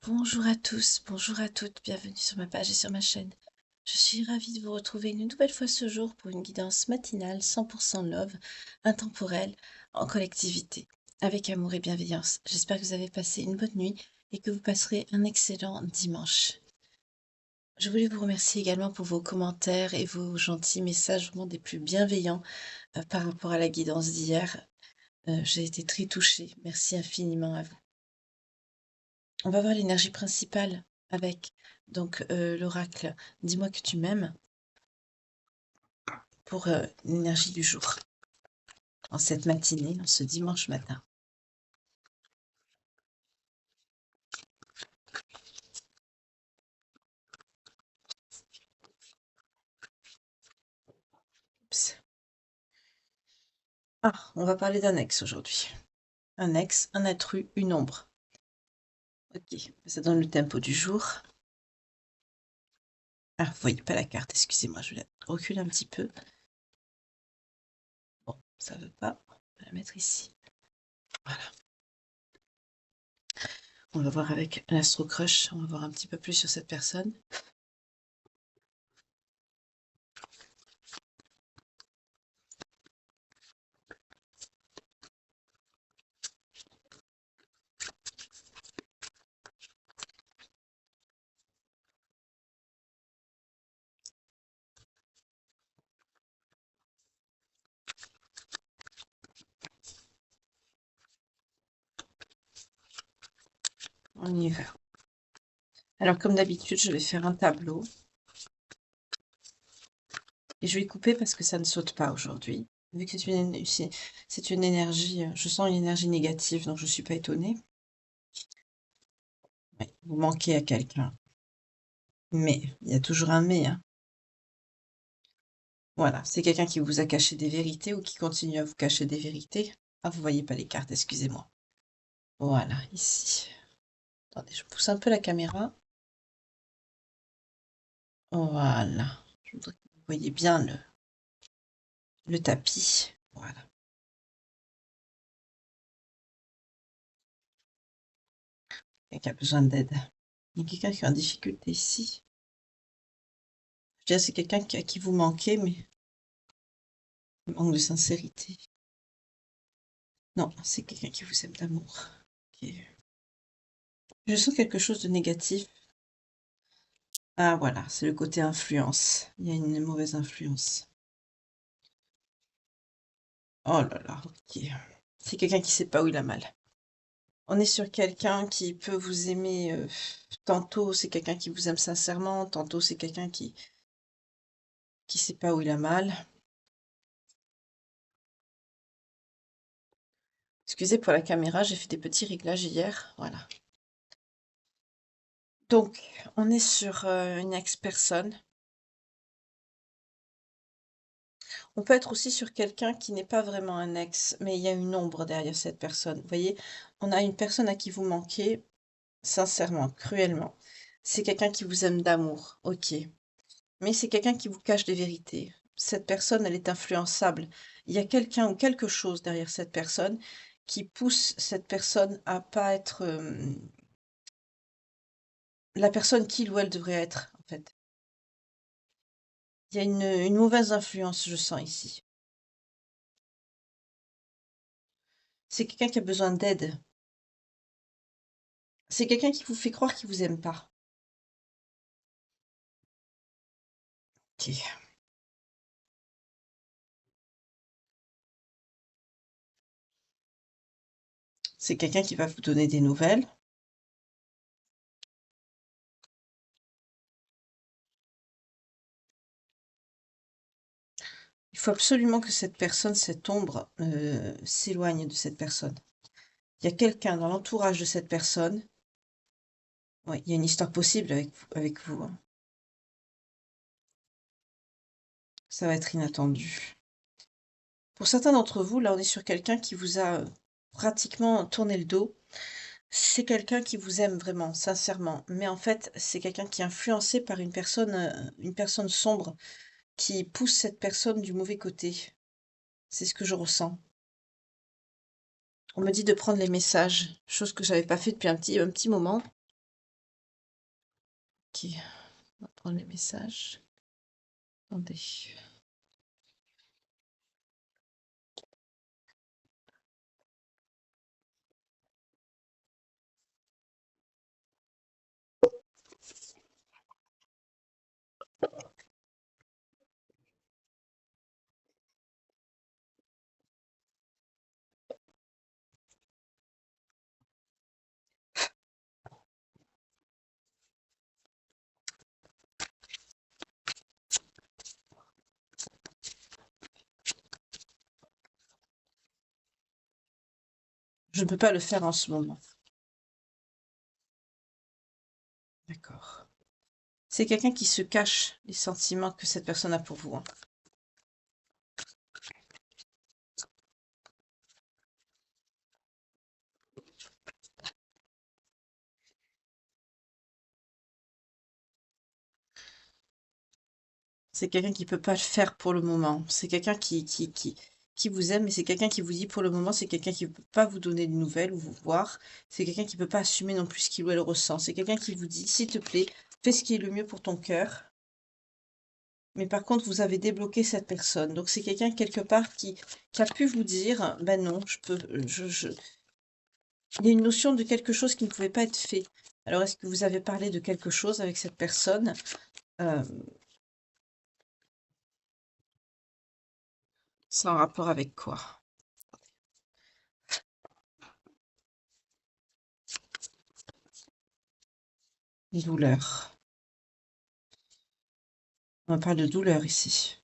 Bonjour à tous, bonjour à toutes, bienvenue sur ma page et sur ma chaîne. Je suis ravie de vous retrouver une nouvelle fois ce jour pour une guidance matinale 100% love, intemporelle, en collectivité, avec amour et bienveillance. J'espère que vous avez passé une bonne nuit et que vous passerez un excellent dimanche. Je voulais vous remercier également pour vos commentaires et vos gentils messages, vraiment des plus bienveillants par rapport à la guidance d'hier. J'ai été très touchée. Merci infiniment à vous. On va voir l'énergie principale avec donc l'oracle Dis-moi que tu m'aimes pour l'énergie du jour, en cette matinée, en ce dimanche matin. Oups. Ah, on va parler d'un ex aujourd'hui. Un ex, un intrus, une ombre. Ok, ça donne le tempo du jour. Ah, vous voyez pas la carte, excusez-moi, je la recule un petit peu. Bon, ça veut pas. On va la mettre ici. Voilà. On va voir avec l'Astro Crush, on va voir un petit peu plus sur cette personne. On y va. Alors, comme d'habitude, je vais faire un tableau. Et je vais couper parce que ça ne saute pas aujourd'hui. Vu que c'est une énergie, je sens une énergie négative, donc je ne suis pas étonnée. Ouais, vous manquez à quelqu'un. Mais, il y a toujours un mais, hein. Voilà, c'est quelqu'un qui vous a caché des vérités ou qui continue à vous cacher des vérités. Ah, vous voyez pas les cartes, excusez-moi. Voilà, ici. Attendez, je pousse un peu la caméra. Voilà. Je voudrais que vous voyez bien le tapis. Voilà. Quelqu'un qui a besoin d'aide. Il y a quelqu'un qui est en difficulté ici. Je dirais c'est quelqu'un à qui vous manquez, mais manque de sincérité. Non, c'est quelqu'un qui vous aime d'amour. Je sens quelque chose de négatif. Ah voilà, c'est le côté influence. Il y a une mauvaise influence. Oh là là, ok. C'est quelqu'un qui sait pas où il a mal. On est sur quelqu'un qui peut vous aimer. Tantôt c'est quelqu'un qui vous aime sincèrement, tantôt c'est quelqu'un qui sait pas où il a mal. Excusez pour la caméra, j'ai fait des petits réglages hier. Voilà. Donc, on est sur une ex-personne. On peut être aussi sur quelqu'un qui n'est pas vraiment un ex, mais il y a une ombre derrière cette personne. Vous voyez, on a une personne à qui vous manquez, sincèrement, cruellement. C'est quelqu'un qui vous aime d'amour, ok. Mais c'est quelqu'un qui vous cache des vérités. Cette personne, elle est influençable. Il y a quelqu'un ou quelque chose derrière cette personne qui pousse cette personne à pas être la personne qu'il ou elle devrait être, en fait. Il y a une mauvaise influence, je sens ici. C'est quelqu'un qui a besoin d'aide. C'est quelqu'un qui vous fait croire qu'il vous aime pas. Ok. C'est quelqu'un qui va vous donner des nouvelles. Il faut absolument que cette personne, cette ombre, s'éloigne de cette personne. Il y a quelqu'un dans l'entourage de cette personne. Oui, il y a une histoire possible avec vous, hein. Ça va être inattendu. Pour certains d'entre vous, là, on est sur quelqu'un qui vous a pratiquement tourné le dos. C'est quelqu'un qui vous aime vraiment, sincèrement. Mais en fait, c'est quelqu'un qui est influencé par une personne sombre qui pousse cette personne du mauvais côté. C'est ce que je ressens. On me dit de prendre les messages, chose que j'avais pas fait depuis un petit moment. Ok, on va prendre les messages. Attendez. Je ne peux pas le faire en ce moment. D'accord. C'est quelqu'un qui se cache les sentiments que cette personne a pour vous, hein. C'est quelqu'un qui peut pas le faire pour le moment. C'est quelqu'un qui vous aime, mais c'est quelqu'un qui vous dit pour le moment, c'est quelqu'un qui peut pas vous donner de nouvelles ou vous voir. C'est quelqu'un qui peut pas assumer non plus ce qu'il ou elle ressent. C'est quelqu'un qui vous dit, s'il te plaît, fais ce qui est le mieux pour ton cœur. Mais par contre, vous avez débloqué cette personne. Donc c'est quelqu'un quelque part qui a pu vous dire, ben non, je peux, il y a une notion de quelque chose qui ne pouvait pas être fait. Alors est-ce que vous avez parlé de quelque chose avec cette personne? Euh, c'est en rapport avec quoi? Une douleur. On parle de douleur ici.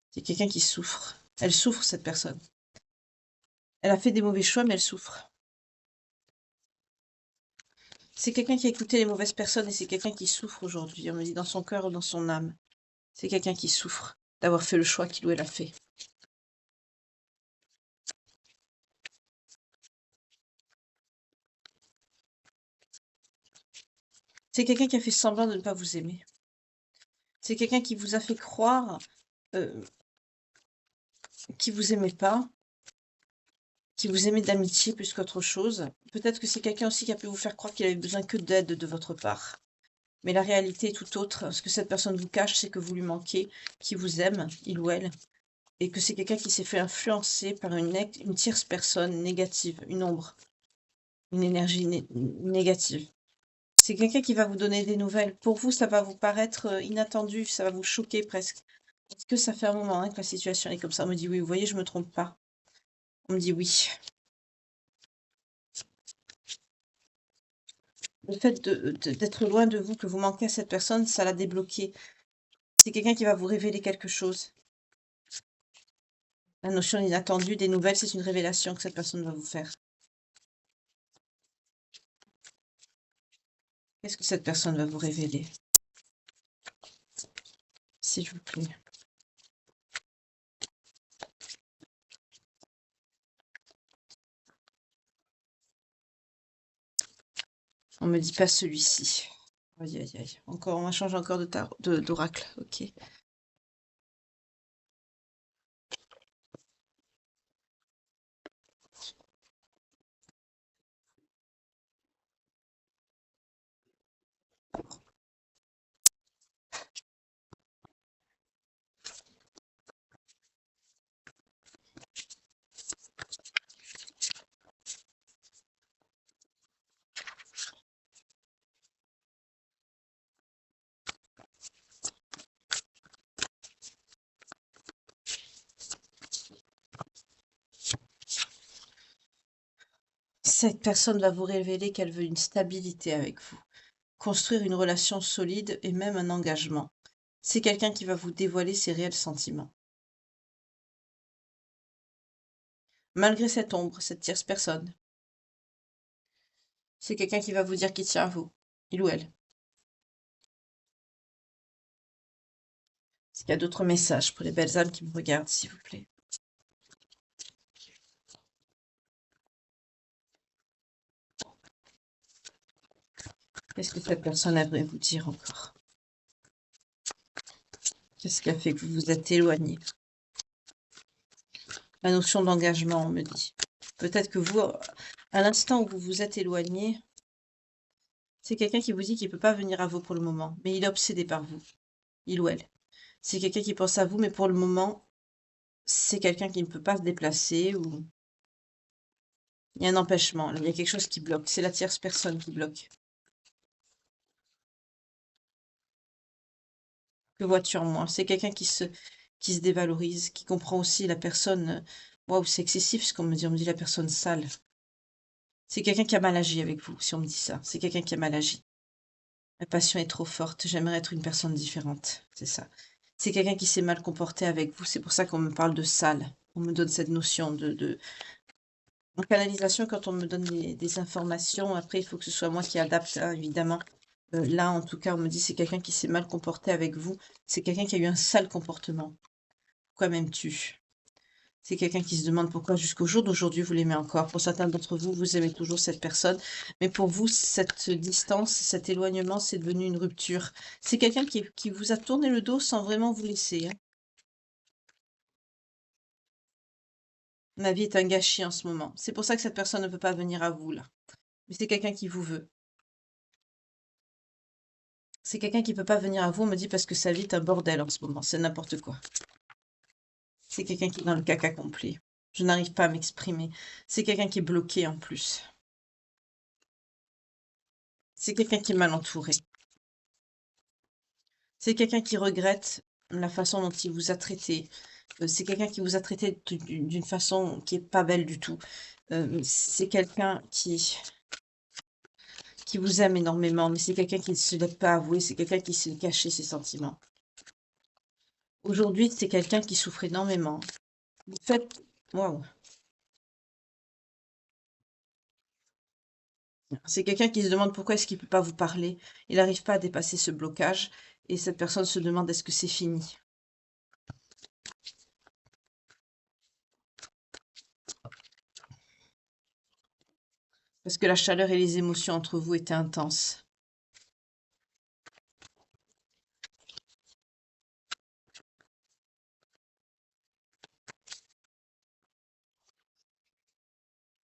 C'est quelqu'un qui souffre. Elle souffre, cette personne. Elle a fait des mauvais choix, mais elle souffre. C'est quelqu'un qui a écouté les mauvaises personnes et c'est quelqu'un qui souffre aujourd'hui. On me dit dans son cœur ou dans son âme. C'est quelqu'un qui souffre d'avoir fait le choix qu'il ou elle a fait. C'est quelqu'un qui a fait semblant de ne pas vous aimer. C'est quelqu'un qui vous a fait croire euh, qu'il vous aimait pas, qui vous aimait d'amitié plus qu'autre chose. Peut-être que c'est quelqu'un aussi qui a pu vous faire croire qu'il avait besoin que d'aide de votre part. Mais la réalité est tout autre. Ce que cette personne vous cache, c'est que vous lui manquez, qu'il vous aime, il ou elle, et que c'est quelqu'un qui s'est fait influencer par une tierce personne négative, une ombre, une énergie négative. C'est quelqu'un qui va vous donner des nouvelles. Pour vous, ça va vous paraître inattendu, ça va vous choquer presque. Parce que ça fait un moment hein, que la situation est comme ça. On me dit oui, vous voyez, je me trompe pas. On me dit oui. Le fait d'être loin de vous, que vous manquez à cette personne, ça l'a débloqué. C'est quelqu'un qui va vous révéler quelque chose. La notion inattendue des nouvelles, c'est une révélation que cette personne va vous faire. Qu'est-ce que cette personne va vous révéler? S'il vous plaît. On me dit pas celui-ci. Aïe, aïe, aïe. Encore, on va changer encore d'oracle. Ok. Cette personne va vous révéler qu'elle veut une stabilité avec vous, construire une relation solide et même un engagement. C'est quelqu'un qui va vous dévoiler ses réels sentiments. Malgré cette ombre, cette tierce personne, c'est quelqu'un qui va vous dire qu'il tient à vous, il ou elle. Est-ce qu'il y a d'autres messages pour les belles âmes qui me regardent, s'il vous plaît? Qu'est-ce que cette personne aimerait vous dire encore? Qu'est-ce qui a fait que vous vous êtes éloigné? La notion d'engagement, on me dit. Peut-être que vous, à l'instant où vous vous êtes éloigné, C'est quelqu'un qui vous dit qu'il ne peut pas venir à vous pour le moment, mais il est obsédé par vous, il ou elle. C'est quelqu'un qui pense à vous, mais pour le moment, c'est quelqu'un qui ne peut pas se déplacer ou il y a un empêchement, il y a quelque chose qui bloque. C'est la tierce personne qui bloque. Que vois-tu en moi? C'est quelqu'un qui se dévalorise, qui comprend aussi la personne. Waouh, c'est excessif ce qu'on me dit. On me dit la personne sale. C'est quelqu'un qui a mal agi avec vous, si on me dit ça. C'est quelqu'un qui a mal agi. La passion est trop forte. J'aimerais être une personne différente. C'est ça. C'est quelqu'un qui s'est mal comporté avec vous. C'est pour ça qu'on me parle de sale. On me donne cette notion de... En canalisation, quand on me donne des informations, après, il faut que ce soit moi qui adapte, hein, évidemment. Là, en tout cas, on me dit c'est quelqu'un qui s'est mal comporté avec vous. C'est quelqu'un qui a eu un sale comportement. Pourquoi m'aimes-tu? C'est quelqu'un qui se demande pourquoi jusqu'au jour d'aujourd'hui vous l'aimez encore. Pour certains d'entre vous, vous aimez toujours cette personne, mais pour vous, cette distance, cet éloignement, c'est devenu une rupture. C'est quelqu'un qui vous a tourné le dos sans vraiment vous laisser, hein. Ma vie est un gâchis en ce moment. C'est pour ça que cette personne ne peut pas venir à vous, là. Mais c'est quelqu'un qui vous veut. C'est quelqu'un qui peut pas venir à vous, on me dit parce que sa vie est un bordel en ce moment. C'est n'importe quoi. C'est quelqu'un qui est dans le caca complet. Je n'arrive pas à m'exprimer. C'est quelqu'un qui est bloqué en plus. C'est quelqu'un qui est mal entouré. C'est quelqu'un qui regrette la façon dont il vous a traité. C'est quelqu'un qui vous a traité d'une façon qui est pas belle du tout. C'est quelqu'un qui vous aime énormément, mais c'est quelqu'un qui ne se l'est pas avoué, c'est quelqu'un qui s'est caché ses sentiments. Aujourd'hui, c'est quelqu'un qui souffre énormément. Vous faites... Waouh. C'est quelqu'un qui se demande pourquoi est-ce qu'il ne peut pas vous parler. Il n'arrive pas à dépasser ce blocage. Et cette personne se demande est-ce que c'est fini. Parce que la chaleur et les émotions entre vous étaient intenses.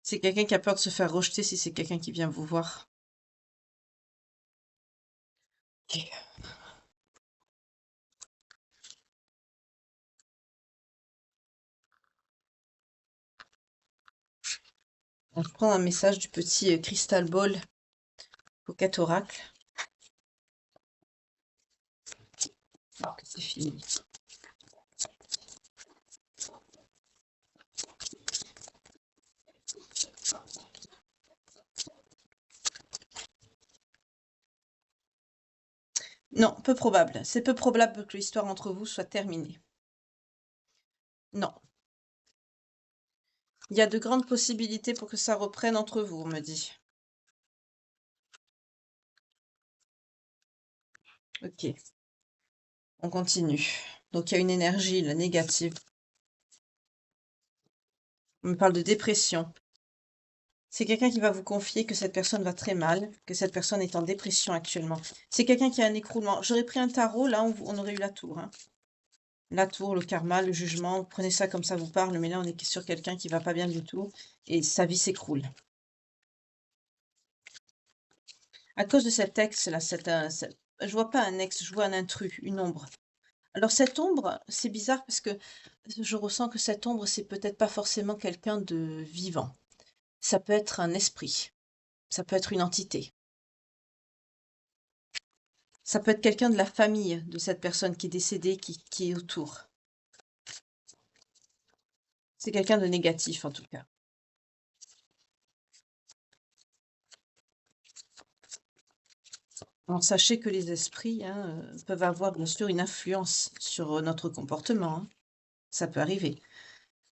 C'est quelqu'un qui a peur de se faire rejeter si c'est quelqu'un qui vient vous voir. Ok. On prend un message du petit Crystal Ball Pocket Oracle. Alors que c'est fini. Non, peu probable. C'est peu probable que l'histoire entre vous soit terminée. Non. Il y a de grandes possibilités pour que ça reprenne entre vous, on me dit. Ok. On continue. Donc il y a une énergie là, négative. On me parle de dépression. C'est quelqu'un qui va vous confier que cette personne va très mal, que cette personne est en dépression actuellement. C'est quelqu'un qui a un écroulement. J'aurais pris un tarot, là, on aurait eu la tour, hein. La tour, le karma, le jugement, vous prenez ça comme ça vous parle, mais là, on est sur quelqu'un qui va pas bien du tout et sa vie s'écroule. À cause de cet ex-là, je vois pas un ex, je vois un intrus, une ombre. Alors cette ombre, c'est bizarre parce que je ressens que cette ombre, c'est peut-être pas forcément quelqu'un de vivant. Ça peut être un esprit, ça peut être une entité. Ça peut être quelqu'un de la famille de cette personne qui est décédée, qui est autour. C'est quelqu'un de négatif en tout cas. Alors sachez que les esprits hein, peuvent avoir bien sûr une influence sur notre comportement, hein. Ça peut arriver.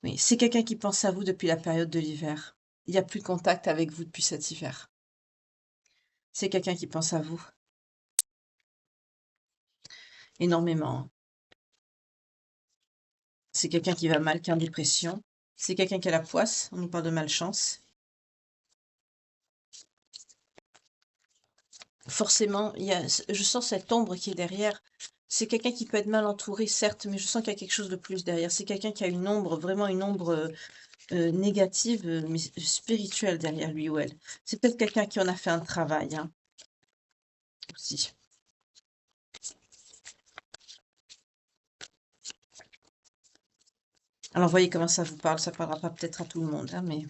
Mais c'est quelqu'un qui pense à vous depuis la période de l'hiver. Il n'y a plus de contact avec vous depuis cet hiver. C'est quelqu'un qui pense à vous énormément. C'est quelqu'un qui va mal, qui est en dépression. C'est quelqu'un qui a la poisse. On nous parle de malchance. Forcément, je sens cette ombre qui est derrière. C'est quelqu'un qui peut être mal entouré, certes, mais je sens qu'il y a quelque chose de plus derrière. C'est quelqu'un qui a une ombre, vraiment une ombre négative, mais spirituelle derrière lui ou elle. C'est peut-être quelqu'un qui en a fait un travail, hein. aussi. Alors, voyez comment ça vous parle. Ça parlera pas peut-être à tout le monde, hein, mais...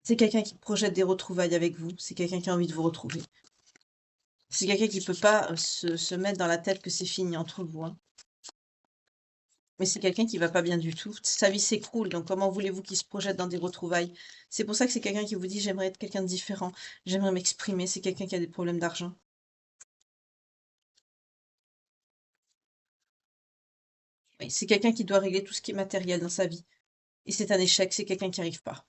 C'est quelqu'un qui projette des retrouvailles avec vous. C'est quelqu'un qui a envie de vous retrouver. C'est quelqu'un qui peut pas se mettre dans la tête que c'est fini entre vous, hein. Mais c'est quelqu'un qui va pas bien du tout. Sa vie s'écroule, donc comment voulez-vous qu'il se projette dans des retrouvailles? C'est pour ça que c'est quelqu'un qui vous dit: «J'aimerais être quelqu'un de différent, j'aimerais m'exprimer». C'est quelqu'un qui a des problèmes d'argent. Oui, c'est quelqu'un qui doit régler tout ce qui est matériel dans sa vie et c'est un échec, c'est quelqu'un qui arrive pas.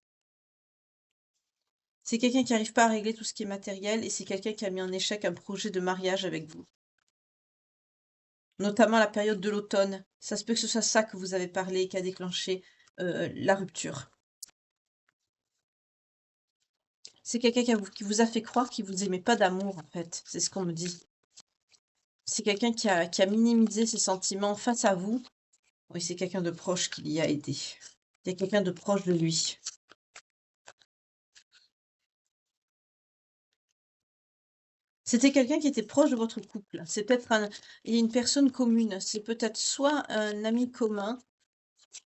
C'est quelqu'un qui arrive pas à régler tout ce qui est matériel et c'est quelqu'un qui a mis en échec un projet de mariage avec vous. Notamment la période de l'automne. Ça se peut que ce soit ça que vous avez parlé qui a déclenché, la rupture. C'est quelqu'un qui vous a fait croire qu'il vous aimait pas d'amour, en fait, c'est ce qu'on me dit. C'est quelqu'un qui a minimisé ses sentiments face à vous. Oui, c'est quelqu'un de proche qui l'y a aidé. Il y a quelqu'un de proche de lui. C'était quelqu'un qui était proche de votre couple. C'est peut-être il y a une personne commune. C'est peut-être soit un ami commun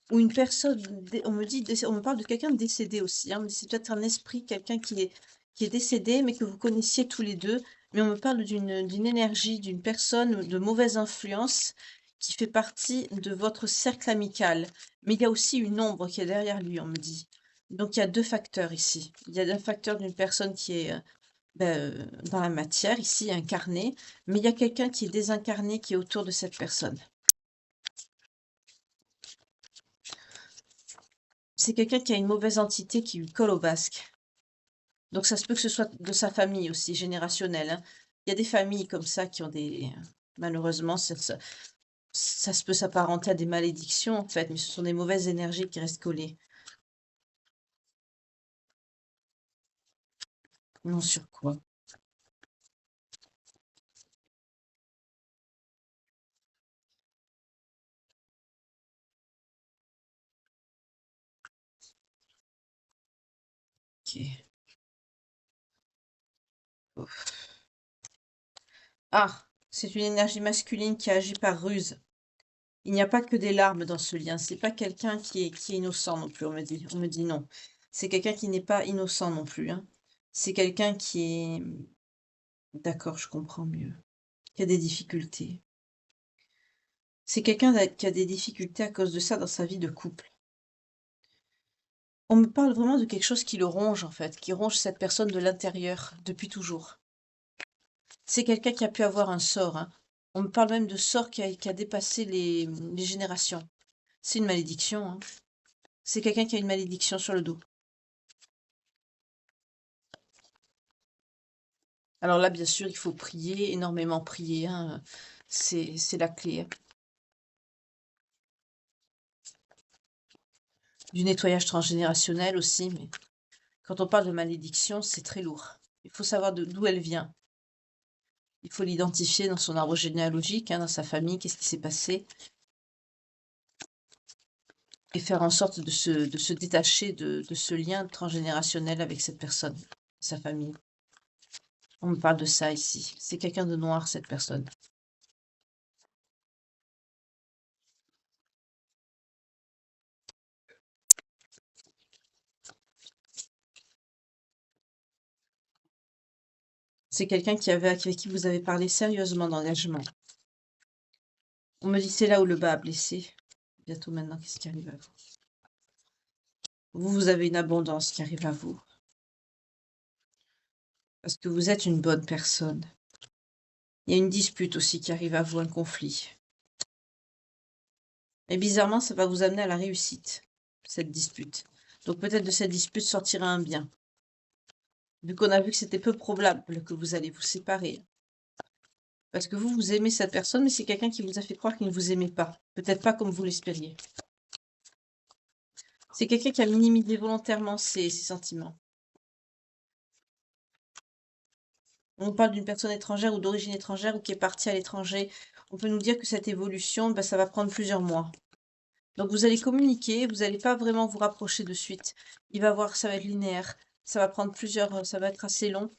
ou une personne, on me dit, on me parle de quelqu'un de décédé aussi, hein. C'est peut-être un esprit, quelqu'un qui est décédé, mais que vous connaissiez tous les deux. Mais on me parle d'une énergie, d'une personne de mauvaise influence qui fait partie de votre cercle amical. Mais il y a aussi une ombre qui est derrière lui, on me dit. Donc il y a deux facteurs ici. Il y a un facteur d'une personne qui est dans la matière, ici, incarnée, mais il y a quelqu'un qui est désincarné qui est autour de cette personne. C'est quelqu'un qui a une mauvaise entité qui lui colle au basque. Donc ça se peut que ce soit de sa famille aussi, générationnelle, hein. Il y a des familles comme ça qui ont des... Malheureusement, ça se peut s'apparenter à des malédictions, en fait, mais ce sont des mauvaises énergies qui restent collées. Non, sur quoi? Ok. Ouf. Ah, c'est une énergie masculine qui agit par ruse. Il n'y a pas que des larmes dans ce lien. C'est pas quelqu'un qui est innocent non plus, on me dit. On me dit non. C'est quelqu'un qui n'est pas innocent non plus, hein. C'est quelqu'un qui est... D'accord, je comprends mieux. Qui a des difficultés. C'est quelqu'un qui a des difficultés à cause de ça dans sa vie de couple. On me parle vraiment de quelque chose qui le ronge, en fait, qui ronge cette personne de l'intérieur depuis toujours. C'est quelqu'un qui a pu avoir un sort, hein. On me parle même de sort qui a dépassé les générations. C'est une malédiction, hein. C'est quelqu'un qui a une malédiction sur le dos. Alors là, bien sûr, il faut prier, énormément prier, hein. C'est la clé, hein. Du nettoyage transgénérationnel aussi, mais quand on parle de malédiction, c'est très lourd. Il faut savoir d'où elle vient. Il faut l'identifier dans son arbre généalogique, hein, dans sa famille, qu'est-ce qui s'est passé, et faire en sorte de se détacher de ce lien transgénérationnel avec cette personne, sa famille. On me parle de ça ici. C'est quelqu'un de noir, cette personne. C'est quelqu'un avec qui vous avez parlé sérieusement d'engagement. On me dit c'est là où le bas a blessé. Bientôt maintenant, qu'est-ce qui arrive à vous? Vous avez une abondance qui arrive à vous. Parce que vous êtes une bonne personne. Il y a une dispute aussi qui arrive à vous, un conflit. Et bizarrement, ça va vous amener à la réussite, cette dispute. Donc peut-être de cette dispute sortira un bien. Vu qu'on a vu que c'était peu probable que vous allez vous séparer. Parce que vous aimez cette personne, mais c'est quelqu'un qui vous a fait croire qu'il ne vous aimait pas. Peut-être pas comme vous l'espériez. C'est quelqu'un qui a minimisé volontairement ses sentiments. On parle d'une personne étrangère ou d'origine étrangère ou qui est partie à l'étranger. On peut nous dire que cette évolution, bah, ça va prendre plusieurs mois. Donc vous allez communiquer, vous n'allez pas vraiment vous rapprocher de suite. Il va voir, ça va être linéaire. Ça va prendre ça va être assez long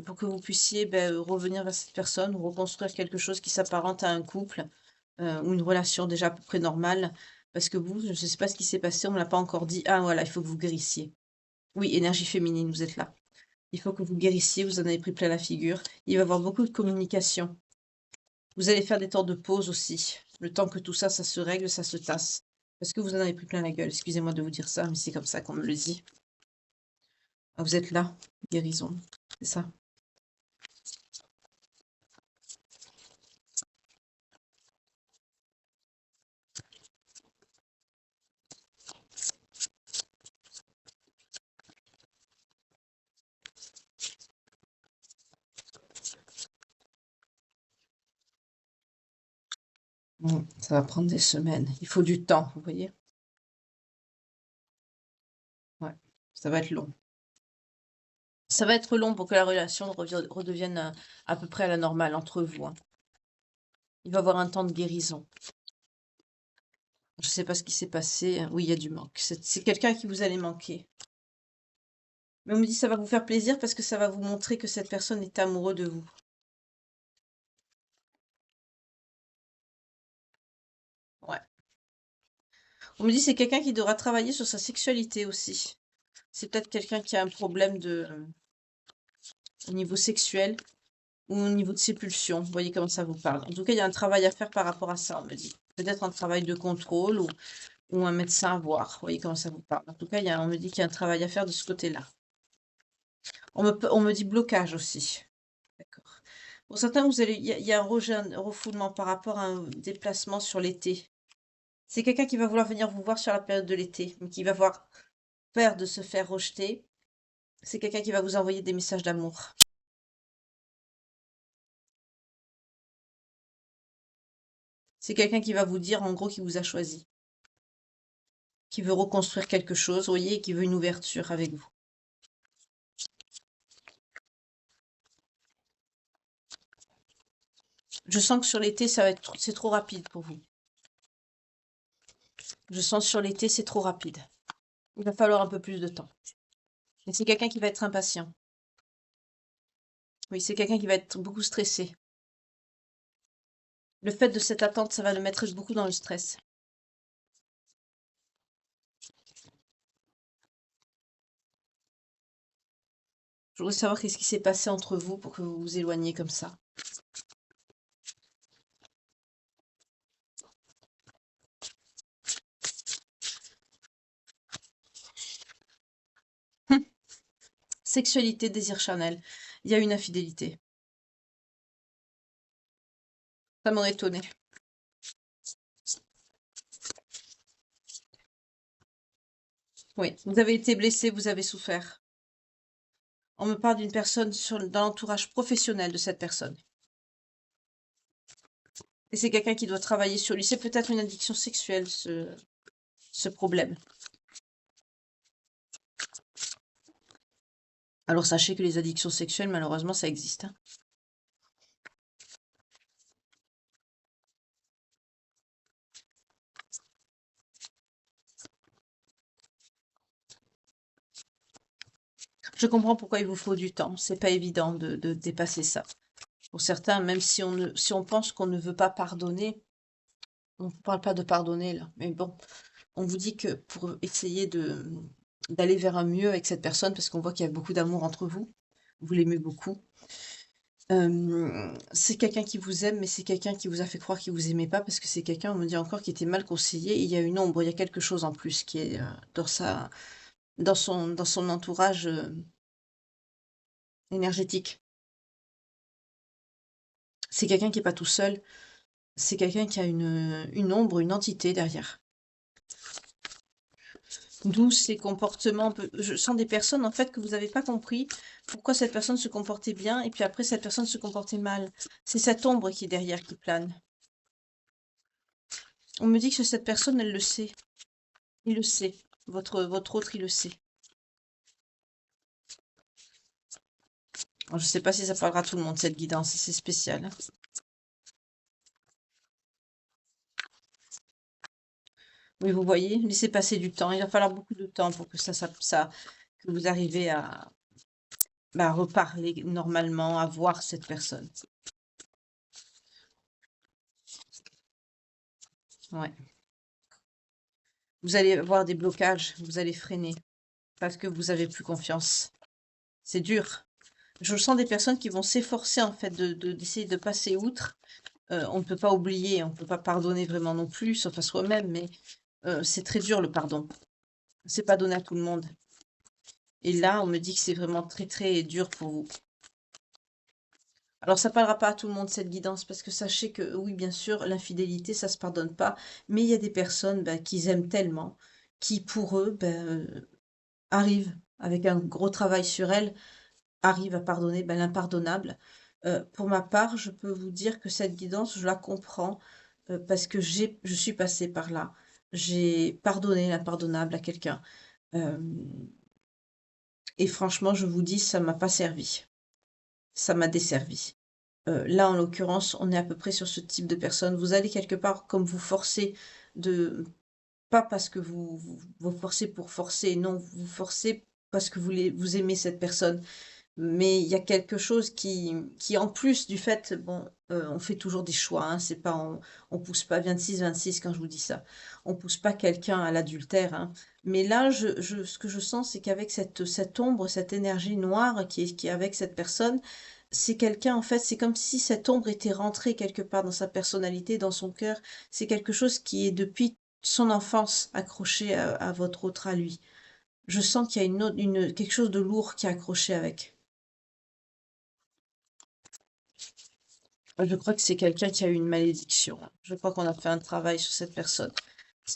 pour que vous puissiez revenir vers cette personne ou reconstruire quelque chose qui s'apparente à un couple ou une relation déjà à peu près normale. Parce que vous, je ne sais pas ce qui s'est passé, on ne me l'a pas encore dit. Ah voilà, il faut que vous guérissiez. Oui, énergie féminine, vous êtes là. Il faut que vous guérissiez, vous en avez pris plein la figure. Il va y avoir beaucoup de communication. Vous allez faire des temps de pause aussi. Le temps que tout ça, ça se règle, ça se tasse. Parce que vous en avez pris plein la gueule. Excusez-moi de vous dire ça, mais c'est comme ça qu'on me le dit. Ah, vous êtes là, guérison. C'est ça. Ça va prendre des semaines. Il faut du temps, vous voyez? Ouais, ça va être long. Ça va être long pour que la relation redevienne à peu près à la normale entre vous, hein. Il va y avoir un temps de guérison. Je ne sais pas ce qui s'est passé. Oui, il y a du manque. C'est quelqu'un qui vous allez manquer. Mais on me dit ça va vous faire plaisir parce que ça va vous montrer que cette personne est amoureuse de vous. Ouais. On me dit c'est quelqu'un qui devra travailler sur sa sexualité aussi. C'est peut-être quelqu'un qui a un problème au niveau sexuel ou au niveau de ses pulsions. Vous voyez comment ça vous parle. En tout cas, il y a un travail à faire par rapport à ça, on me dit. Peut-être un travail de contrôle ou un médecin à voir. Vous voyez comment ça vous parle. En tout cas, on me dit qu'il y a un travail à faire de ce côté-là. On me dit blocage aussi. D'accord. Pour certains, il y a un rejet, un refoulement par rapport à un déplacement sur l'été. C'est quelqu'un qui va vouloir venir vous voir sur la période de l'été, mais qui va avoir peur de se faire rejeter. C'est quelqu'un qui va vous envoyer des messages d'amour. C'est quelqu'un qui va vous dire, en gros, qu'il vous a choisi, qui veut reconstruire quelque chose, vous voyez, et qui veut une ouverture avec vous. Je sens que sur l'été, c'est trop rapide pour vous. Je sens que sur l'été, c'est trop rapide. Il va falloir un peu plus de temps. Et c'est quelqu'un qui va être impatient. Oui, c'est quelqu'un qui va être beaucoup stressé. Le fait de cette attente, ça va le mettre beaucoup dans le stress. Je voudrais savoir qu'est-ce qui s'est passé entre vous pour que vous vous éloigniez comme ça. Sexualité, désir charnel. Il y a une infidélité. Ça m'aurait étonné. Oui, vous avez été blessé, vous avez souffert. On me parle d'une personne dans l'entourage professionnel de cette personne. Et c'est quelqu'un qui doit travailler sur lui. C'est peut-être une addiction sexuelle, ce problème. Alors sachez que les addictions sexuelles, malheureusement, ça existe, hein. Je comprends pourquoi il vous faut du temps. C'est pas évident de dépasser ça. Pour certains, même si on pense qu'on ne veut pas pardonner, on ne parle pas de pardonner là. Mais bon, on vous dit que pour essayer d'aller vers un mieux avec cette personne, parce qu'on voit qu'il y a beaucoup d'amour entre vous, vous l'aimez beaucoup. C'est quelqu'un qui vous aime, mais c'est quelqu'un qui vous a fait croire qu'il vous aimait pas, parce que c'est quelqu'un, on me dit encore, qui était mal conseillé. Et il y a une ombre, il y a quelque chose en plus qui est dans son entourage énergétique. C'est quelqu'un qui est pas tout seul. C'est quelqu'un qui a une ombre, une entité derrière. D'où ces comportements, je sens des personnes en fait que vous n'avez pas compris pourquoi cette personne se comportait bien et puis après cette personne se comportait mal. C'est cette ombre qui est derrière qui plane. On me dit que cette personne, elle le sait. Il le sait. Votre autre, il le sait. Alors, je ne sais pas si ça parlera à tout le monde, cette guidance. C'est spécial, hein. Oui, vous voyez? Laissez passer du temps. Il va falloir beaucoup de temps pour que que vous arrivez à, bah, reparler normalement, à voir cette personne. Ouais. Vous allez avoir des blocages, vous allez freiner parce que vous avez plus confiance. C'est dur. Je sens des personnes qui vont s'efforcer en fait d'essayer de passer outre. On ne peut pas oublier, on ne peut pas pardonner vraiment non plus, sauf à soi-même, mais c'est très dur le pardon. C'est pas donné à tout le monde. Et là, on me dit que c'est vraiment très très dur pour vous. Alors ça parlera pas à tout le monde cette guidance, parce que sachez que oui, bien sûr, l'infidélité, ça se pardonne pas, mais il y a des personnes bah, qu'ils aiment tellement, qui pour eux arrivent, avec un gros travail sur elles, arrivent à pardonner l'impardonnable. Pour ma part, je peux vous dire que cette guidance, je la comprends parce que je suis passée par là. J'ai pardonné l'impardonnable à quelqu'un. Euh, et franchement, je vous dis, ça m'a pas servi. Ça m'a desservi. Là, en l'occurrence, on est à peu près sur ce type de personne. Vous allez quelque part comme vous forcer de pas parce que vous forcez pour forcer, non, vous forcez parce que vous aimez cette personne. Mais il y a quelque chose qui en plus du fait, bon, on fait toujours des choix, hein, c'est pas, on pousse pas 26 quand je vous dis ça. On pousse pas quelqu'un à l'adultère, hein. Mais là, ce que je sens, c'est qu'avec cette ombre, cette énergie noire qui est avec cette personne, c'est quelqu'un, en fait, c'est comme si cette ombre était rentrée quelque part dans sa personnalité, dans son cœur. C'est quelque chose qui est depuis son enfance accroché à votre autre à lui. Je sens qu'il y a quelque chose de lourd qui est accroché avec. Je crois que c'est quelqu'un qui a eu une malédiction. Je crois qu'on a fait un travail sur cette personne.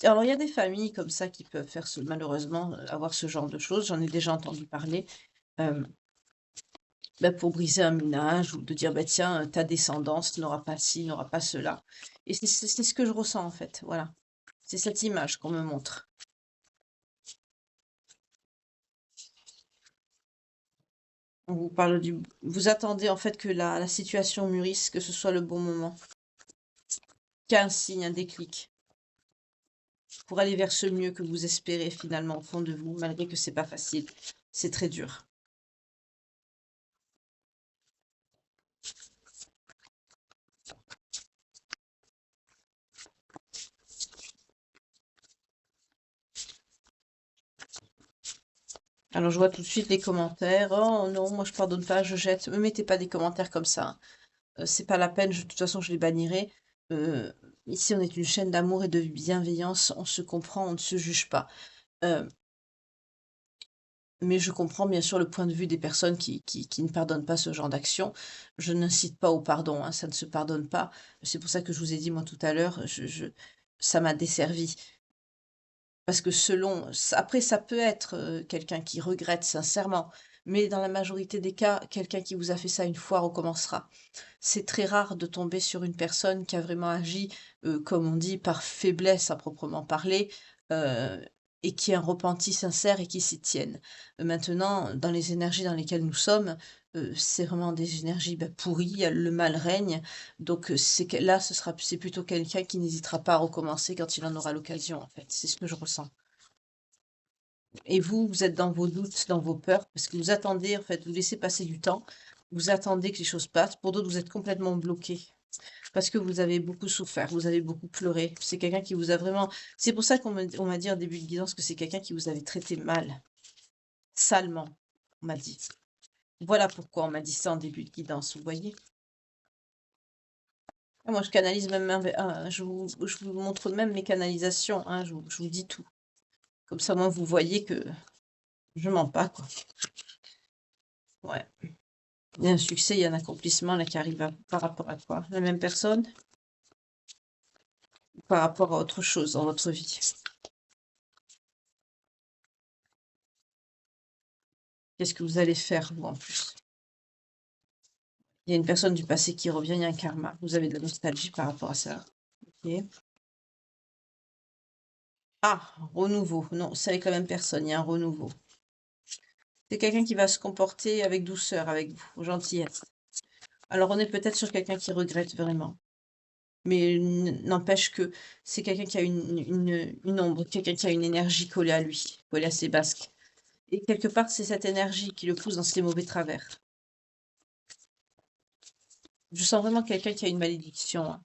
Alors, il y a des familles comme ça qui peuvent faire malheureusement avoir ce genre de choses. J'en ai déjà entendu parler. euh, pour briser un ménage ou de dire, bah, tiens, ta descendance n'aura pas ci, n'aura pas cela. Et c'est ce que je ressens en fait. Voilà. C'est cette image qu'on me montre. On vous parle vous attendez en fait que la situation mûrisse, que ce soit le bon moment. Qu'il y a un signe, un déclic, pour aller vers ce mieux que vous espérez finalement au fond de vous, malgré que c'est pas facile. C'est très dur. Alors je vois tout de suite les commentaires. Oh non, moi je pardonne pas, je jette. Me mettez pas des commentaires comme ça, hein. C'est pas la peine, de toute façon je les bannirai. Euh, Ici on est une chaîne d'amour et de bienveillance, on se comprend, on ne se juge pas. Euh, mais je comprends bien sûr le point de vue des personnes qui ne pardonnent pas ce genre d'action. Je n'incite pas au pardon, hein, ça ne se pardonne pas. C'est pour ça que je vous ai dit moi tout à l'heure, ça m'a desservi. Parce que après ça peut être, quelqu'un qui regrette sincèrement, mais dans la majorité des cas, quelqu'un qui vous a fait ça une fois recommencera. C'est très rare de tomber sur une personne qui a vraiment agi, comme on dit, par faiblesse à proprement parler, heu et qui est un repenti sincère et qui s'y tienne. Maintenant, dans les énergies dans lesquelles nous sommes, c'est vraiment des énergies, pourries, le mal règne, donc c'est que là, c'est plutôt quelqu'un qui n'hésitera pas à recommencer quand il en aura l'occasion, en fait. C'est ce que je ressens. Et vous, vous êtes dans vos doutes, dans vos peurs, parce que vous attendez, en fait, vous laissez passer du temps, vous attendez que les choses passent. Pour d'autres, vous êtes complètement bloqué, parce que vous avez beaucoup souffert, vous avez beaucoup pleuré. C'est quelqu'un qui vous a vraiment... C'est pour ça on m'a dit en début de guidance que c'est quelqu'un qui vous avait traité mal, salement, on m'a dit. Voilà pourquoi on m'a dit ça en début de guidance, vous voyez? Ah, moi, je canalise même, je vous montre même mes canalisations, hein, je vous dis tout. Comme ça, moi, vous voyez que je mens pas, quoi. Ouais. Il y a un succès, il y a un accomplissement là qui arrive par rapport à quoi? La même personne? Ou par rapport à autre chose dans votre vie? Qu'est-ce que vous allez faire, vous, en plus? Il y a une personne du passé qui revient, il y a un karma. Vous avez de la nostalgie par rapport à ça. Ok. Ah, renouveau. Non, c'est avec la même personne, il y a un renouveau. C'est quelqu'un qui va se comporter avec douceur avec vous, gentillesse. Alors on est peut-être sur quelqu'un qui regrette vraiment. Mais n'empêche que c'est quelqu'un qui a une ombre, quelqu'un qui a une énergie collée à lui, collée à ses basques. Et quelque part, c'est cette énergie qui le pousse dans ses mauvais travers. Je sens vraiment quelqu'un qui a une malédiction, hein.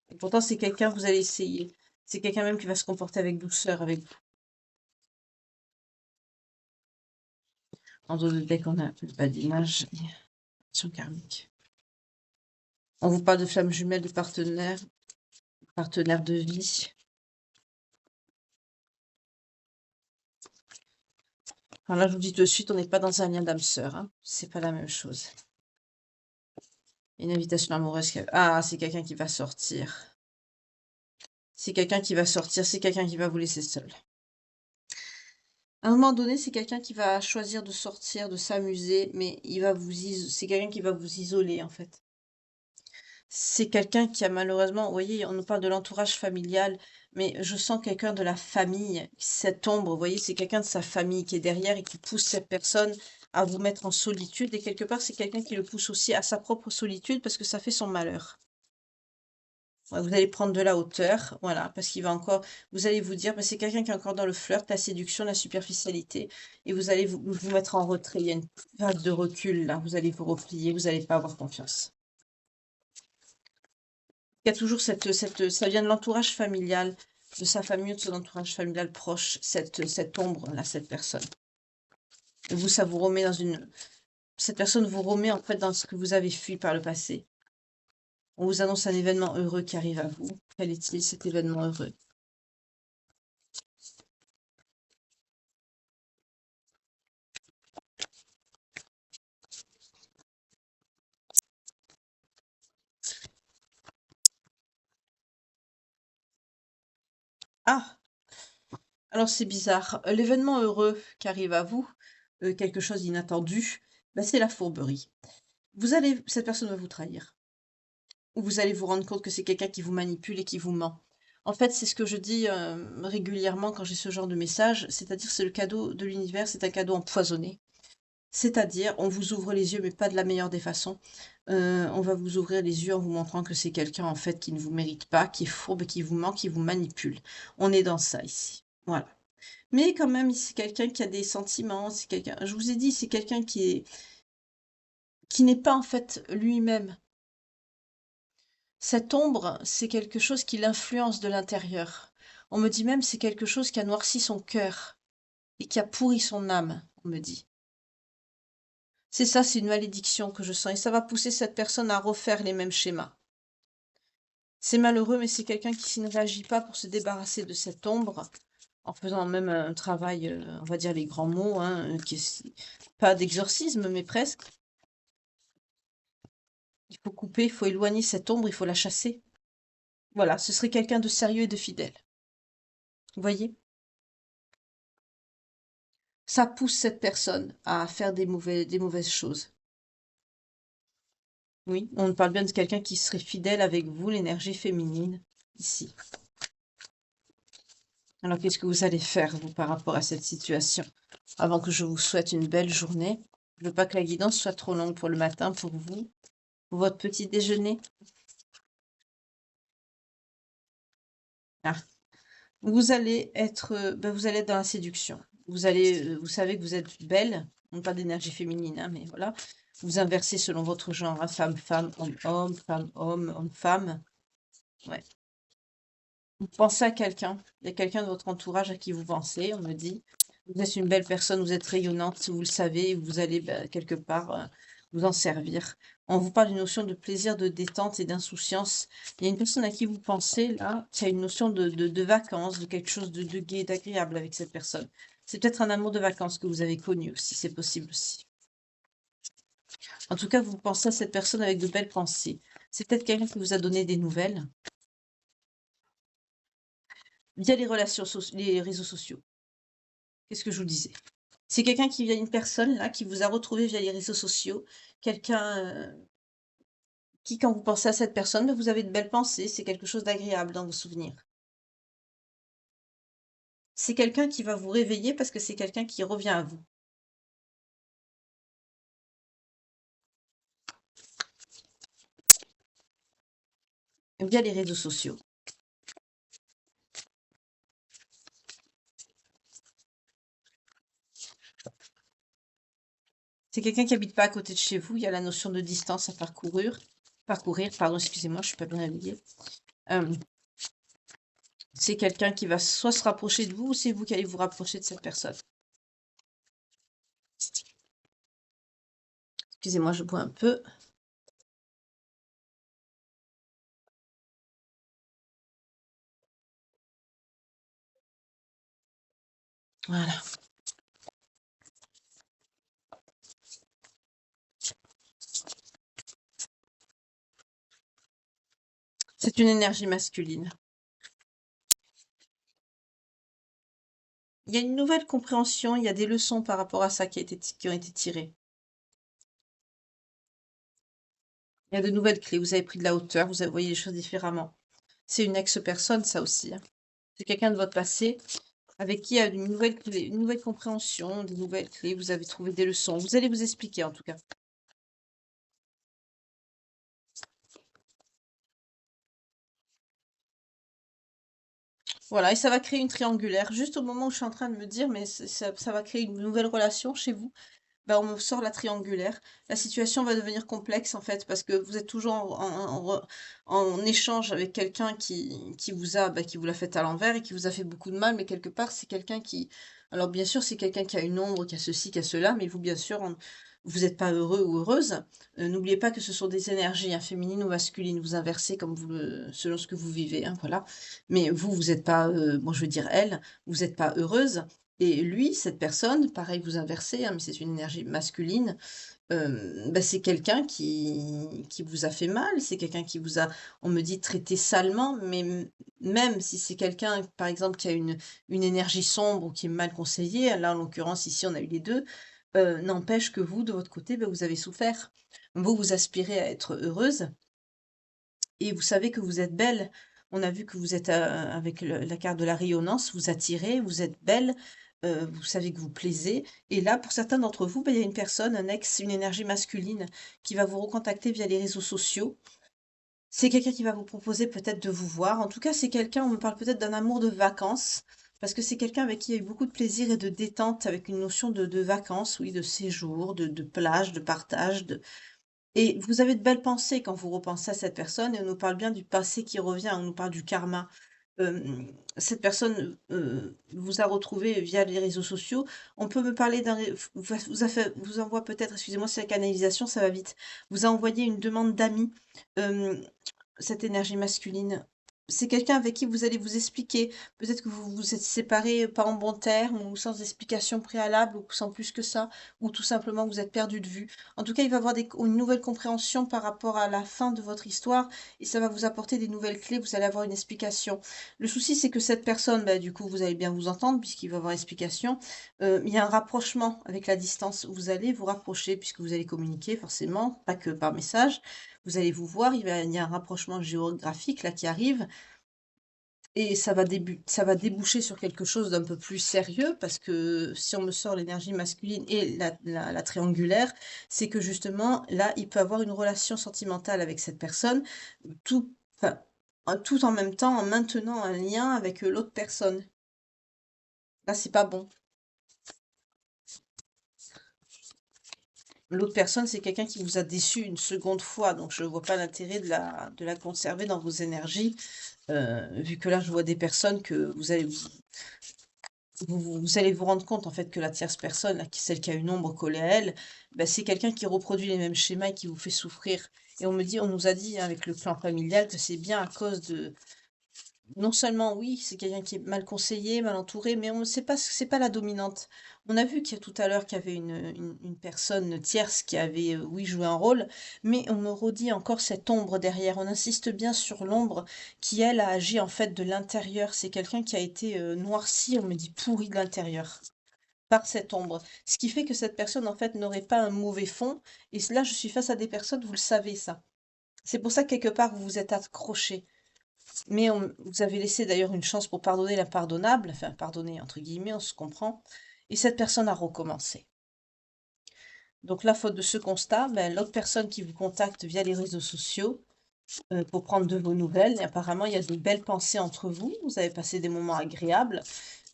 Et pourtant, c'est quelqu'un, vous allez essayer. C'est quelqu'un même qui va se comporter avec douceur avec vous. En dos de deck, on a le badinage et action karmique. On vous parle de flammes jumelles, de partenaires de vie. Alors là, je vous dis de suite, on n'est pas dans un lien d'âme sœur, hein. C'est pas la même chose. Une invitation amoureuse. Ah, c'est quelqu'un qui va sortir. C'est quelqu'un qui va sortir, c'est quelqu'un qui va vous laisser seul. À un moment donné, c'est quelqu'un qui va choisir de sortir, de s'amuser, mais c'est quelqu'un qui va vous isoler, en fait. C'est quelqu'un qui a malheureusement, vous voyez, on nous parle de l'entourage familial, mais je sens quelqu'un de la famille, cette ombre, vous voyez, c'est quelqu'un de sa famille qui est derrière et qui pousse cette personne à vous mettre en solitude. Et quelque part, c'est quelqu'un qui le pousse aussi à sa propre solitude parce que ça fait son malheur. Ouais, vous allez prendre de la hauteur, voilà, parce qu'il va encore, vous allez vous dire, bah, c'est quelqu'un qui est encore dans le flirt, la séduction, la superficialité, et vous allez vous mettre en retrait. Il y a une phase de recul là, vous allez vous replier, vous n'allez pas avoir confiance. Il y a toujours ça vient de l'entourage familial, de sa famille ou de son entourage familial proche, cette ombre-là, cette personne. Et vous, ça vous remet cette personne vous remet en fait dans ce que vous avez fui par le passé. On vous annonce un événement heureux qui arrive à vous. Quel est-il cet événement heureux? Ah! Alors c'est bizarre. L'événement heureux qui arrive à vous, quelque chose d'inattendu, bah, c'est la fourberie. Cette personne va vous trahir. Ou vous allez vous rendre compte que c'est quelqu'un qui vous manipule et qui vous ment. En fait, c'est ce que je dis régulièrement quand j'ai ce genre de message, c'est-à-dire c'est le cadeau de l'univers, c'est un cadeau empoisonné. C'est-à-dire, on vous ouvre les yeux, mais pas de la meilleure des façons. On va vous ouvrir les yeux en vous montrant que c'est quelqu'un en fait qui ne vous mérite pas, qui est fourbe, qui vous ment, qui vous manipule. On est dans ça ici. Voilà. Mais quand même, c'est quelqu'un qui a des sentiments, c'est quelqu'un, je vous ai dit, c'est quelqu'un qui n'est pas en fait lui-même. Cette ombre, c'est quelque chose qui l'influence de l'intérieur. On me dit même c'est quelque chose qui a noirci son cœur et qui a pourri son âme, on me dit. C'est ça, c'est une malédiction que je sens et ça va pousser cette personne à refaire les mêmes schémas. C'est malheureux, mais c'est quelqu'un qui ne réagit pas pour se débarrasser de cette ombre, en faisant même un travail, on va dire les grands mots, hein, qui est pas d'exorcisme, mais presque. Il faut couper, il faut éloigner cette ombre, il faut la chasser. Voilà, ce serait quelqu'un de sérieux et de fidèle. Vous voyez? Ça pousse cette personne à faire des mauvaises choses. Oui, on parle bien de quelqu'un qui serait fidèle avec vous, l'énergie féminine, ici. Alors, qu'est-ce que vous allez faire, vous, par rapport à cette situation? Avant que je vous souhaite une belle journée, je veux pas que la guidance soit trop longue pour le matin, pour vous, pour votre petit déjeuner. Ah. Vous allez être dans la séduction. Vous savez que vous êtes belle, non pas d'énergie féminine, hein, mais voilà. Vous inversez selon votre genre, hein, femme, femme, homme, homme, femme, homme, homme, femme. Ouais. Vous pensez à quelqu'un. Il y a quelqu'un de votre entourage à qui vous pensez, on me dit. Vous êtes une belle personne, vous êtes rayonnante, vous le savez, et vous allez quelque part vous en servir. On vous parle d'une notion de plaisir, de détente et d'insouciance. Il y a une personne à qui vous pensez, là, qui a une notion de vacances, de quelque chose de gai, d'agréable avec cette personne. C'est peut-être un amour de vacances que vous avez connu aussi, c'est possible aussi. En tout cas, vous pensez à cette personne avec de belles pensées. C'est peut-être quelqu'un qui vous a donné des nouvelles via les réseaux sociaux. Qu'est-ce que je vous disais? C'est quelqu'un qui vient une personne là, qui vous a retrouvé via les réseaux sociaux, quelqu'un, qui quand vous pensez à cette personne, bah, vous avez de belles pensées, c'est quelque chose d'agréable dans vos souvenirs. C'est quelqu'un qui va vous réveiller parce que c'est quelqu'un qui revient à vous. via les réseaux sociaux. C'est quelqu'un qui habite pas à côté de chez vous, il y a la notion de distance à parcourir, pardon, excusez-moi, je suis pas bien habillée. C'est quelqu'un qui va soit se rapprocher de vous, ou c'est vous qui allez vous rapprocher de cette personne. Excusez-moi, je bois un peu. Voilà. C'est une énergie masculine. Il y a une nouvelle compréhension, il y a des leçons par rapport à ça qui ont été tirées. Il y a de nouvelles clés, vous avez pris de la hauteur, vous avez voyé les choses différemment. C'est une ex-personne, ça aussi, hein. C'est quelqu'un de votre passé avec qui il y a une nouvelle clé, une nouvelle compréhension, des nouvelles clés, vous avez trouvé des leçons. Vous allez vous expliquer en tout cas. Voilà, et ça va créer une triangulaire. Juste au moment où je suis en train de me dire, mais ça va créer une nouvelle relation chez vous. Bah, on me sort la triangulaire. La situation va devenir complexe en fait, parce que vous êtes toujours en échange avec quelqu'un qui vous a, bah, qui vous l'a fait à l'envers et qui vous a fait beaucoup de mal, mais quelque part, c'est quelqu'un qui... Alors bien sûr, c'est quelqu'un qui a une ombre, qui a ceci, qui a cela, mais vous, bien sûr, vous n'êtes pas heureux ou heureuse. N'oubliez pas que ce sont des énergies, hein, féminines ou masculines, vous inversez comme selon ce que vous vivez, hein, voilà. Mais vous, vous n'êtes pas, bon, je veux dire elle, vous n'êtes pas heureuse. Et lui, cette personne, pareil, vous inversez, hein, mais c'est une énergie masculine, bah, c'est quelqu'un qui vous a fait mal, c'est quelqu'un qui vous a, on me dit, traité salement, mais même si c'est quelqu'un, par exemple, qui a une énergie sombre ou qui est mal conseillé, là, en l'occurrence, ici, on a eu les deux, n'empêche que vous, de votre côté, bah, vous avez souffert. Vous, vous aspirez à être heureuse et vous savez que vous êtes belle. On a vu que vous êtes, avec la carte de la rayonnance, vous attirez, vous êtes belle, vous savez que vous plaisez. Et là, pour certains d'entre vous, bah, il y a une personne, un ex, une énergie masculine qui va vous recontacter via les réseaux sociaux. C'est quelqu'un qui va vous proposer peut-être de vous voir. En tout cas, c'est quelqu'un, on me parle peut-être d'un amour de vacances, parce que c'est quelqu'un avec qui il y a eu beaucoup de plaisir et de détente, avec une notion de vacances, oui, de séjour, de plage, de partage, et vous avez de belles pensées quand vous repensez à cette personne et on nous parle bien du passé qui revient, on nous parle du karma. Cette personne, vous a retrouvé via les réseaux sociaux. On peut me parler d'un ré vous a fait vous envoie peut-être, excusez-moi, c'est la canalisation, ça va vite. Vous a envoyé une demande d'amis, hem cette énergie masculine. C'est quelqu'un avec qui vous allez vous expliquer. Peut-être que vous vous êtes séparés, pas en bons termes ou sans explication préalable ou sans plus que ça, ou tout simplement vous êtes perdus de vue. En tout cas, il va y avoir une nouvelle compréhension par rapport à la fin de votre histoire et ça va vous apporter des nouvelles clés, vous allez avoir une explication. Le souci, c'est que cette personne, bah, du coup, vous allez bien vous entendre puisqu'il va y avoir explication. Il y a un rapprochement avec la distance. Vous allez vous rapprocher puisque vous allez communiquer forcément, pas que par message. Vous allez vous voir, il y a un rapprochement géographique là qui arrive et ça va déboucher sur quelque chose d'un peu plus sérieux parce que si on me sort l'énergie masculine et la triangulaire, c'est que justement là, il peut avoir une relation sentimentale avec cette personne, tout, enfin, tout en même temps en maintenant un lien avec l'autre personne. Là, c'est pas bon. L'autre personne, c'est quelqu'un qui vous a déçu une seconde fois, donc je ne vois pas l'intérêt de la conserver dans vos énergies. Vu que là, je vois des personnes que vous allez vous rendre compte en fait que la tierce personne, là, celle qui a une ombre collée à elle, bah, c'est quelqu'un qui reproduit les mêmes schémas et qui vous fait souffrir. Et on nous a dit, hein, avec le clan familial que c'est bien à cause de, non seulement oui, c'est quelqu'un qui est mal conseillé, mal entouré, mais on ne sait pas, c'est pas la dominante. On a vu qu'il y a tout à l'heure qu'il y avait une personne tierce qui avait, oui, joué un rôle, mais on me redit encore cette ombre derrière. On insiste bien sur l'ombre qui, elle, a agi en fait de l'intérieur. C'est quelqu'un qui a été noirci, on me dit pourri de l'intérieur, par cette ombre. Ce qui fait que cette personne, en fait, n'aurait pas un mauvais fond. Et là, je suis face à des personnes, vous le savez, ça. C'est pour ça que quelque part, vous vous êtes accrochés. Mais vous avez laissé d'ailleurs une chance pour pardonner l'impardonnable, enfin pardonner entre guillemets, on se comprend, et cette personne a recommencé. Donc la faute de ce constat, ben, l'autre personne qui vous contacte via les réseaux sociaux, pour prendre de vos nouvelles et apparemment il y a de belles pensées entre vous. Vous avez passé des moments agréables.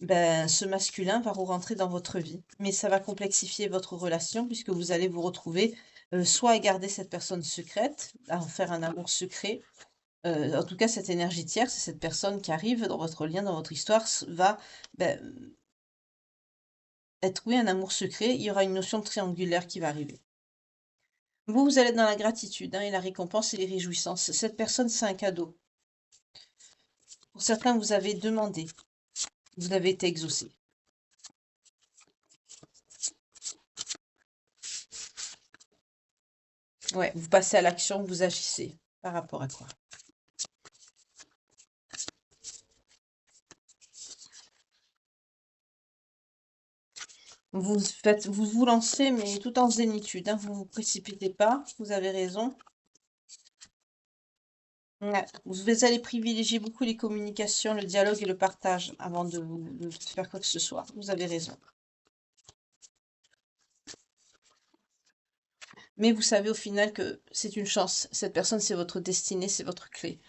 Ben, ce masculin va re-rentrer dans votre vie. Mais ça va complexifier votre relation puisque vous allez vous retrouver, soit à garder cette personne secrète, à en faire un amour secret. En tout cas, cette énergie tierce, cette personne qui arrive dans votre lien, dans votre histoire va, ben, être, oui, un amour secret. Il y aura une notion de triangulaire qui va arriver. Vous, vous allez être dans la gratitude, hein, et la récompense et les réjouissances. Cette personne, c'est un cadeau. Pour certains, vous avez demandé, vous avez été exaucé. Ouais, vous passez à l'action, vous agissez. Par rapport à quoi? Vous vous lancez, mais tout en zénitude, hein, vous vous précipitez pas, vous avez raison. Ouais, vous allez privilégier beaucoup les communications, le dialogue et le partage avant de faire quoi que ce soit. Vous avez raison. Mais vous savez au final que c'est une chance. Cette personne, c'est votre destinée, c'est votre clé.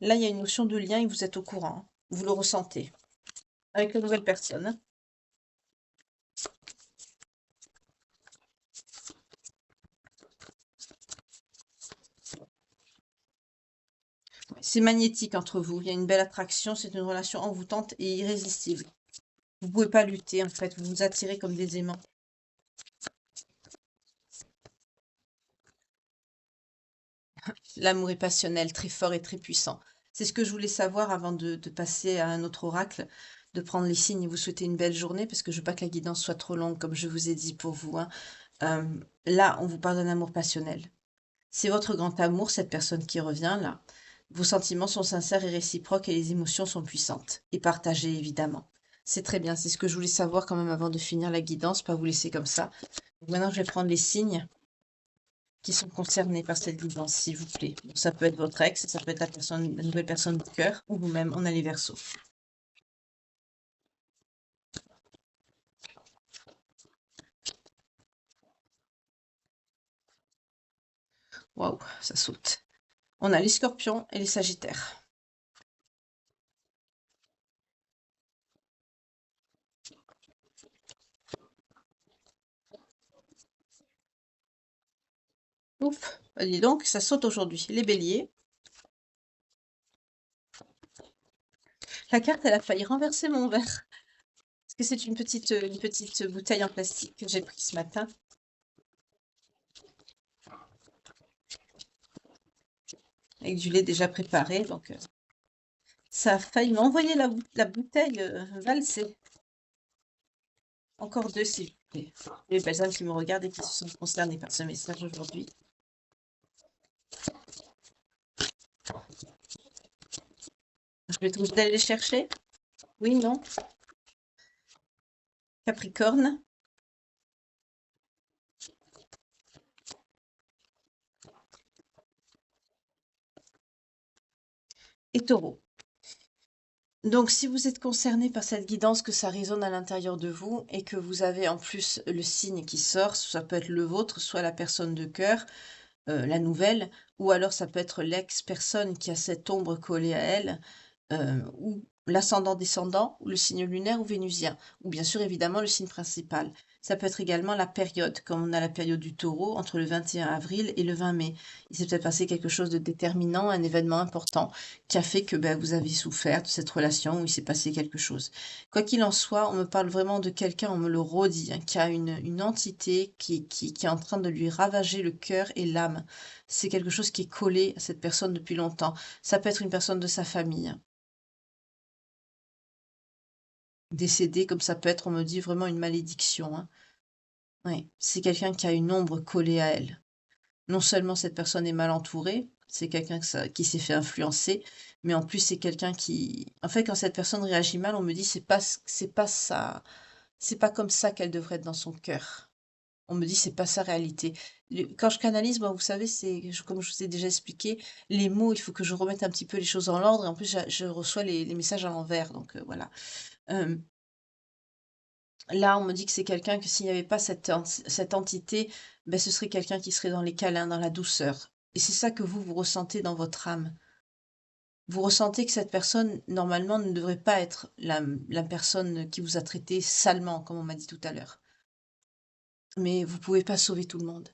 Là, il y a une notion de lien et vous êtes au courant. Vous le ressentez. Avec la nouvelle personne, hein. C'est magnétique entre vous. Il y a une belle attraction. C'est une relation envoûtante et irrésistible. Vous ne pouvez pas lutter, en fait. Vous vous attirez comme des aimants. L'amour est passionnel, très fort et très puissant. C'est ce que je voulais savoir avant de passer à un autre oracle, de prendre les signes et vous souhaiter une belle journée, parce que je veux pas que la guidance soit trop longue, comme je vous ai dit pour vous, hein. Euh, Là, on vous parle d'un amour passionnel. C'est votre grand amour, cette personne qui revient là. Vos sentiments sont sincères et réciproques et les émotions sont puissantes. Et partagées, évidemment. C'est très bien, c'est ce que je voulais savoir quand même avant de finir la guidance, pas vous laisser comme ça. Donc maintenant, je vais prendre les signes qui sont concernés par cette guidance, s'il vous plaît. Donc, ça peut être votre ex, ça peut être la nouvelle personne du cœur, ou vous-même, on a les versos. Waouh, ça saute. On a les scorpions et les sagittaires. Ouf, bah dis donc, ça saute aujourd'hui. Les béliers. La carte, elle a failli renverser mon verre. Parce que c'est une petite bouteille en plastique que j'ai prise ce matin. Avec du lait déjà préparé, donc ça a failli m'envoyer la bouteille valser. Encore deux, s'il vous plaît. Les personnes qui me regardent et qui se sont concernées par ce message aujourd'hui. Je vais vous aller les chercher? Oui, non? Capricorne et Taureau. Donc, si vous êtes concerné par cette guidance, que ça résonne à l'intérieur de vous et que vous avez en plus le signe qui sort, ça peut être le vôtre, soit la personne de cœur, la nouvelle, ou alors ça peut être l'ex-personne qui a cette ombre collée à elle, ou l'ascendant-descendant, ou le signe lunaire ou vénusien, ou bien sûr évidemment le signe principal. Ça peut être également la période, comme on a la période du taureau entre le 21 avril et le 20 mai. Il s'est peut-être passé quelque chose de déterminant, un événement important qui a fait que ben, vous avez souffert de cette relation où il s'est passé quelque chose. Quoi qu'il en soit, on me parle vraiment de quelqu'un, on me le redit, hein, qui a une entité qui est en train de lui ravager le cœur et l'âme. C'est quelque chose qui est collé à cette personne depuis longtemps. Ça peut être une personne de sa famille, hein, décédée, comme ça peut être, on me dit, vraiment une malédiction, hein. Ouais, c'est quelqu'un qui a une ombre collée à elle. Non seulement cette personne est mal entourée, c'est quelqu'un qui s'est fait influencer, mais en plus c'est quelqu'un qui... En fait, quand cette personne réagit mal, on me dit c'est pas ça, c'est pas comme ça qu'elle devrait être dans son cœur. On me dit c'est pas sa réalité. Quand je canalise, moi, vous savez, comme je vous ai déjà expliqué, les mots, il faut que je remette un petit peu les choses en ordre, et en plus je reçois les messages à l'envers, donc voilà. Euh, Là, on me dit que c'est quelqu'un que s'il n'y avait pas cette entité, ben, ce serait quelqu'un qui serait dans les câlins, dans la douceur. Et c'est ça que vous ressentez dans votre âme. Vous ressentez que cette personne, normalement, ne devrait pas être la personne qui vous a traité salement, comme on m'a dit tout à l'heure. Mais vous pouvez pas sauver tout le monde.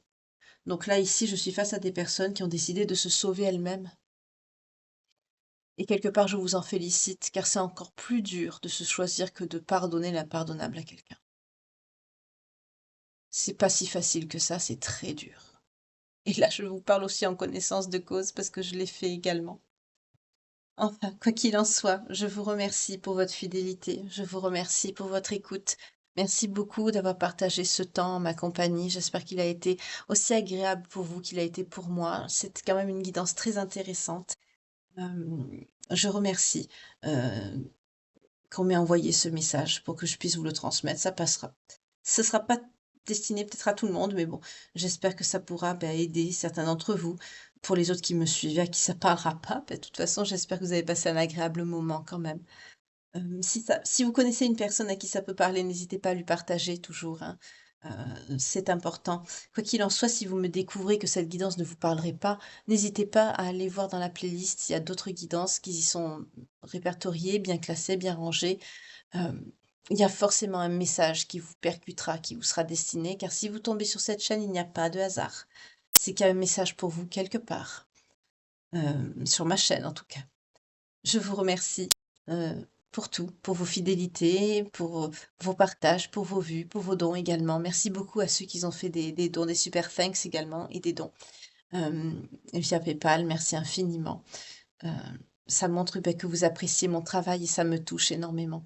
Donc là, ici, je suis face à des personnes qui ont décidé de se sauver elles-mêmes. Et quelque part, je vous en félicite, car c'est encore plus dur de se choisir que de pardonner l'impardonnable à quelqu'un. C'est pas si facile que ça, c'est très dur. Et là, je vous parle aussi en connaissance de cause parce que je l'ai fait également. Enfin, quoi qu'il en soit, je vous remercie pour votre fidélité, je vous remercie pour votre écoute. Merci beaucoup d'avoir partagé ce temps en ma compagnie. J'espère qu'il a été aussi agréable pour vous qu'il a été pour moi. C'est quand même une guidance très intéressante. Je remercie qu'on m'ait envoyé ce message pour que je puisse vous le transmettre. Ça passera. Ce sera pas destiné peut-être à tout le monde, mais bon, j'espère que ça pourra aider certains d'entre vous. Pour les autres qui me suivent, à qui ça parlera pas, de toute façon, j'espère que vous avez passé un agréable moment quand même. Si vous connaissez une personne à qui ça peut parler, n'hésitez pas à lui partager toujours, hein. C'est important. Quoi qu'il en soit, si vous me découvrez que cette guidance ne vous parlerait pas, n'hésitez pas à aller voir dans la playlist, il y a d'autres guidances qui y sont répertoriées, bien classées, bien rangées. Hem, il y a forcément un message qui vous percutera, qui vous sera destiné, car si vous tombez sur cette chaîne, il n'y a pas de hasard. C'est qu'il y a un message pour vous quelque part, sur ma chaîne en tout cas. Je vous remercie, pour tout, pour vos fidélités, pour, vos partages, pour vos vues, pour vos dons également. Merci beaucoup à ceux qui ont fait des dons, des super thanks également et des dons, via PayPal. Merci infiniment. Heu, ça montre, que vous appréciez mon travail et ça me touche énormément.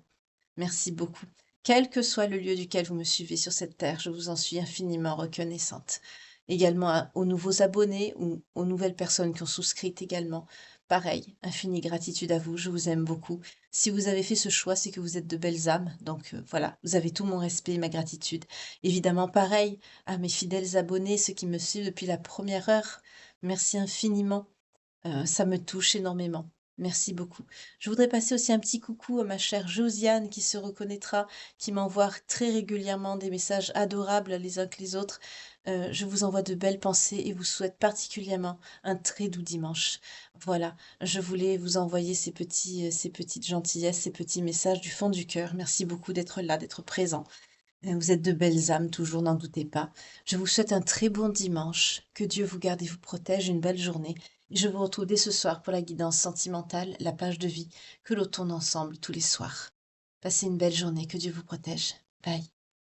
Merci beaucoup. Quel que soit le lieu duquel vous me suivez sur cette terre, je vous en suis infiniment reconnaissante. Également aux nouveaux abonnés ou aux nouvelles personnes qui ont souscrit également. Pareil, infinie gratitude à vous, je vous aime beaucoup. Si vous avez fait ce choix, c'est que vous êtes de belles âmes. Donc voilà, vous avez tout mon respect et ma gratitude. Évidemment, pareil à mes fidèles abonnés, ceux qui me suivent depuis la première heure. Merci infiniment. Ça me touche énormément. Merci beaucoup. Je voudrais passer aussi un petit coucou à ma chère Josiane qui se reconnaîtra, qui m'envoie très régulièrement des messages adorables les uns que les autres. Je vous envoie de belles pensées et vous souhaite particulièrement un très doux dimanche. Voilà, je voulais vous envoyer ces petites gentillesses, ces petits messages du fond du cœur. Merci beaucoup d'être là, d'être présent. Vous êtes de belles âmes toujours, n'en doutez pas. Je vous souhaite un très bon dimanche. Que Dieu vous garde et vous protège. Une belle journée. Et je vous retrouve dès ce soir pour la guidance sentimentale, la page de vie que l'on tourne ensemble tous les soirs. Passez une belle journée. Que Dieu vous protège. Bye.